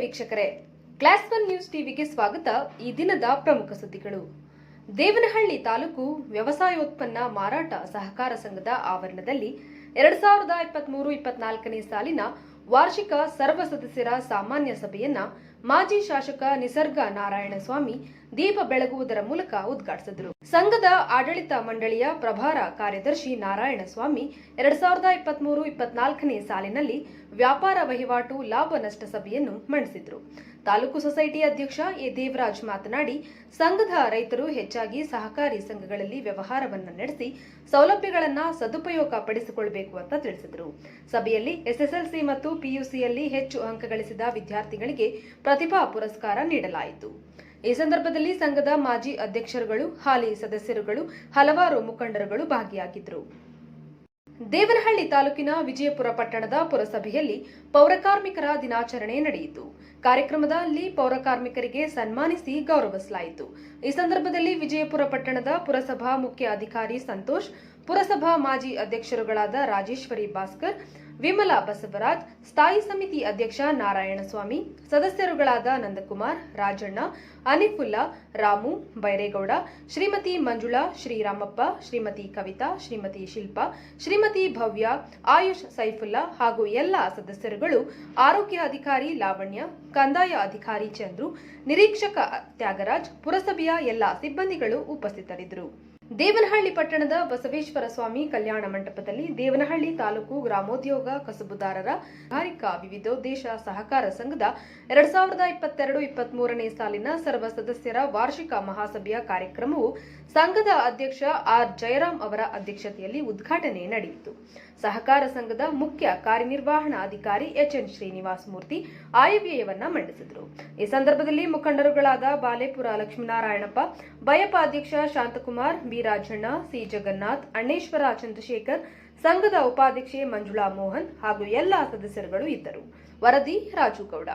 ವೀಕ್ಷಕರೇ, class 1 news ಟಿವಿಗೆ ಸ್ವಾಗತ. ಈ ದಿನದ ಪ್ರಮುಖ ಸುದ್ದಿಗಳು. ದೇವನಹಳ್ಳಿ ತಾಲೂಕು ವ್ಯವಸಾಯೋತ್ಪನ್ನ ಮಾರಾಟ ಸಹಕಾರ ಸಂಘದ ಆವರಣದಲ್ಲಿ 2023-24ನೇ ಸಾಲಿನ ವಾರ್ಷಿಕ ಸರ್ವ ಸದಸ್ಯರ ಸಾಮಾನ್ಯ ಸಭೆಯನ್ನ ಮಾಜಿ ಶಾಸಕ ನಿಸರ್ಗ ನಾರಾಯಣಸ್ವಾಮಿ ದೀಪ ಬೆಳಗುವುದರ ಮೂಲಕ ಉದ್ಘಾಟಿಸಿದರು. ಸಂಘದ ಆಡಳಿತ ಮಂಡಳಿಯ ಪ್ರಭಾರ ಕಾರ್ಯದರ್ಶಿ ನಾರಾಯಣಸ್ವಾಮಿ 2023-24ನೇ ಸಾಲಿನಲ್ಲಿ ವ್ಯಾಪಾರ ವಹಿವಾಟು ಲಾಭ ನಷ್ಟ ಸಭೆಯನ್ನು ಮಂಡಿಸಿದರು. ತಾಲೂಕು ಸೊಸೈಟಿ ಅಧ್ಯಕ್ಷ ಎ ದೇವರಾಜ್ ಮಾತನಾಡಿ, ಸಂಘದ ರೈತರು ಹೆಚ್ಚಾಗಿ ಸಹಕಾರಿ ಸಂಘಗಳಲ್ಲಿ ವ್ಯವಹಾರವನ್ನು ನಡೆಸಿ ಸೌಲಭ್ಯಗಳನ್ನು ಸದುಪಯೋಗ ಪಡಿಸಿಕೊಳ್ಳಬೇಕು ಅಂತ ತಿಳಿಸಿದರು. ಸಭೆಯಲ್ಲಿ ಎಸ್ಎಸ್ಎಲ್ಸಿ ಮತ್ತು ಪಿಯುಸಿಯಲ್ಲಿ ಹೆಚ್ಚು ಅಂಕ ಗಳಿಸಿದ ವಿದ್ಯಾರ್ಥಿಗಳಿಗೆ ಪ್ರತಿಭಾ ಪುರಸ್ಕಾರ ನೀಡಲಾಯಿತು. ಈ ಸಂದರ್ಭದಲ್ಲಿ ಸಂಘದ ಮಾಜಿ ಅಧ್ಯಕ್ಷರುಗಳು, ಹಾಲಿ ಸದಸ್ಯರುಗಳು, ಹಲವಾರು ಮುಖಂಡರುಗಳು ಭಾಗಿಯಾಗಿದ್ದರು. ದೇವನಹಳ್ಳಿ ತಾಲೂಕಿನ ವಿಜಯಪುರ ಪಟ್ಟಣದ ಪುರಸಭೆಯಲ್ಲಿ ಪೌರಕಾರ್ಮಿಕರ ದಿನಾಚರಣೆ ನಡೆಯಿತು. ಕಾರ್ಯಕ್ರಮದಲ್ಲಿ ಪೌರಕಾರ್ಮಿಕರಿಗೆ ಸನ್ಮಾನಿಸಿ ಗೌರವಿಸಲಾಯಿತು. ಈ ಸಂದರ್ಭದಲ್ಲಿ ವಿಜಯಪುರ ಪಟ್ಟಣದ ಪುರಸಭಾ ಮುಖ್ಯ ಅಧಿಕಾರಿ ಸಂತೋಷ್, ಪುರಸಭಾ ಮಾಜಿ ಅಧ್ಯಕ್ಷರುಗಳಾದ ರಾಜೇಶ್ವರಿ ಭಾಸ್ಕರ್, ವಿಮಲಾ ಬಸವರಾಜ್, ಸ್ಥಾಯಿ ಸಮಿತಿ ಅಧ್ಯಕ್ಷ ನಾರಾಯಣಸ್ವಾಮಿ, ಸದಸ್ಯರುಗಳಾದ ನಂದಕುಮಾರ್, ರಾಜಣ್ಣ, ಅನಿಫುಲ್ಲಾ, ರಾಮು, ಬೈರೇಗೌಡ, ಶ್ರೀಮತಿ ಮಂಜುಳಾ, ಶ್ರೀರಾಮಪ್ಪ, ಶ್ರೀಮತಿ ಕವಿತಾ, ಶ್ರೀಮತಿ ಶಿಲ್ಪಾ, ಶ್ರೀಮತಿ ಭವ್ಯ, ಆಯುಷ್ ಸೈಫುಲ್ಲಾ ಹಾಗೂ ಎಲ್ಲ ಸದಸ್ಯರುಗಳು, ಆರೋಗ್ಯ ಅಧಿಕಾರಿ ಲಾವಣ್ಯ, ಕಂದಾಯ ಅಧಿಕಾರಿ ಚಂದ್ರು, ನಿರೀಕ್ಷಕ ತ್ಯಾಗರಾಜ್, ಪುರಸಭೆಯ ಎಲ್ಲ ಸಿಬ್ಬಂದಿಗಳು ಉಪಸ್ಥಿತರಿದ್ದರು. ದೇವನಹಳ್ಳಿ ಪಟ್ಟಣದ ಬಸವೇಶ್ವರ ಸ್ವಾಮಿ ಕಲ್ಯಾಣ ಮಂಟಪದಲ್ಲಿ ದೇವನಹಳ್ಳಿ ತಾಲೂಕು ಗ್ರಾಮೋದ್ಯೋಗ ಕಸುಬುದಾರರ ಸಹಕಾರಿಕಾ ವಿವಿಧೋದ್ದೇಶ ಸಹಕಾರ ಸಂಘದ 2022-23ನೇ ಸಾಲಿನ ಸರ್ವ ಸದಸ್ಯರ ವಾರ್ಷಿಕ ಮಹಾಸಭೆಯ ಕಾರ್ಯಕ್ರಮವು ಸಂಘದ ಅಧ್ಯಕ್ಷ ಆರ್ ಜಯರಾಮ್ ಅವರ ಅಧ್ಯಕ್ಷತೆಯಲ್ಲಿ ಉದ್ಘಾಟನೆ ನಡೆಯಿತು. ಸಹಕಾರ ಸಂಘದ ಮುಖ್ಯ ಕಾರ್ಯನಿರ್ವಹಣಾ ಅಧಿಕಾರಿ ಎಚ್ಎನ್ ಶ್ರೀನಿವಾಸ ಮೂರ್ತಿ ಆಯವ್ಯಯವನ್ನ ಮಂಡಿಸಿದರು. ಈ ಸಂದರ್ಭದಲ್ಲಿ ಮುಖಂಡರುಗಳಾದ ಬಾಲೇಪುರ ಲಕ್ಷ್ಮೀನಾರಾಯಣಪ್ಪ, ಬಯಪ ಅಧ್ಯಕ್ಷ ಶಾಂತಕುಮಾರ್, ಬಿ ರಾಜಣ್ಣ, ಸಿ ಜಗನ್ನಾಥ್, ಅಣ್ಣೇಶ್ವರ ಚಂದ್ರಶೇಖರ್, ಸಂಘದ ಉಪಾಧ್ಯಕ್ಷೆ ಮಂಜುಳಾ ಮೋಹನ್ ಹಾಗೂ ಎಲ್ಲ ಸದಸ್ಯರುಗಳು ಇದ್ದರು. ವರದಿ ರಾಜುಗೌಡ.